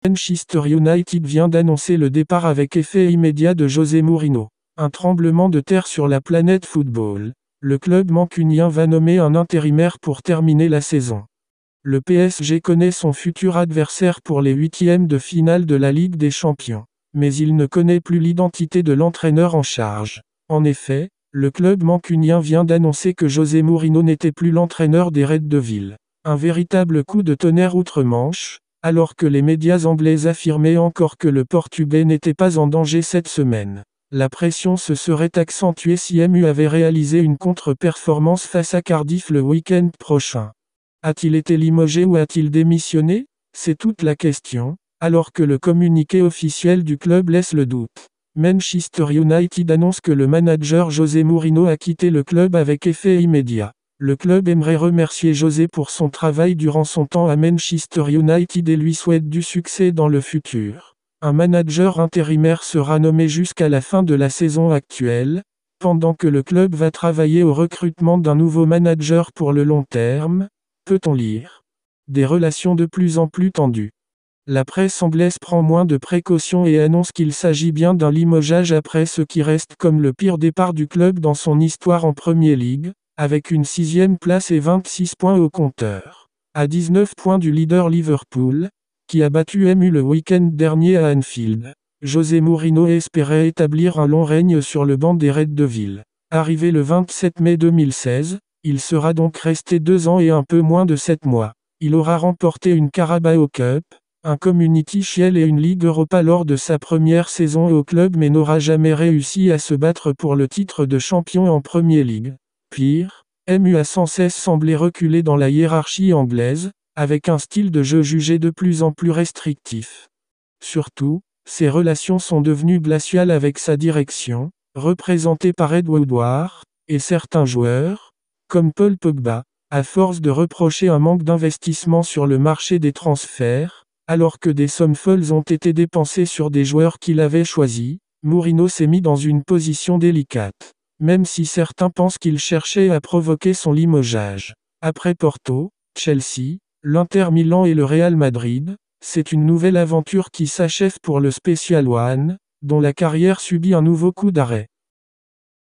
Manchester United vient d'annoncer le départ avec effet immédiat de José Mourinho. Un tremblement de terre sur la planète football. Le club mancunien va nommer un intérimaire pour terminer la saison. Le PSG connaît son futur adversaire pour les huitièmes de finale de la Ligue des Champions. Mais il ne connaît plus l'identité de l'entraîneur en charge. En effet, le club mancunien vient d'annoncer que José Mourinho n'était plus l'entraîneur des Reds Devils. Un véritable coup de tonnerre outre-Manche, alors que les médias anglais affirmaient encore que le Portugais n'était pas en danger cette semaine. La pression se serait accentuée si MU avait réalisé une contre-performance face à Cardiff le week-end prochain. A-t-il été limogé ou a-t-il démissionné? C'est toute la question, alors que le communiqué officiel du club laisse le doute. Manchester United annonce que le manager José Mourinho a quitté le club avec effet immédiat. Le club aimerait remercier José pour son travail durant son temps à Manchester United et lui souhaite du succès dans le futur. Un manager intérimaire sera nommé jusqu'à la fin de la saison actuelle, pendant que le club va travailler au recrutement d'un nouveau manager pour le long terme, peut-on lire. Des relations de plus en plus tendues. La presse anglaise prend moins de précautions et annonce qu'il s'agit bien d'un limogeage après ce qui reste comme le pire départ du club dans son histoire en Premier League, avec une 6e place et 26 points au compteur. À 19 points du leader Liverpool, qui a battu MU le week-end dernier à Anfield. José Mourinho espérait établir un long règne sur le banc des Reds Devils. Arrivé le 27 mai 2016, il sera donc resté 2 ans et un peu moins de 7 mois. Il aura remporté une Carabao Cup, un Community Shield et une Ligue Europa lors de sa première saison au club mais n'aura jamais réussi à se battre pour le titre de champion en Premier League. Pire, MU a sans cesse semblé reculer dans la hiérarchie anglaise, avec un style de jeu jugé de plus en plus restrictif. Surtout, ses relations sont devenues glaciales avec sa direction, représentée par Ed Woodward, et certains joueurs, comme Paul Pogba, à force de reprocher un manque d'investissement sur le marché des transferts, alors que des sommes folles ont été dépensées sur des joueurs qu'il avait choisis, Mourinho s'est mis dans une position délicate. Même si certains pensent qu'il cherchait à provoquer son limogeage. Après Porto, Chelsea, l'Inter Milan et le Real Madrid, c'est une nouvelle aventure qui s'achève pour le Special One, dont la carrière subit un nouveau coup d'arrêt.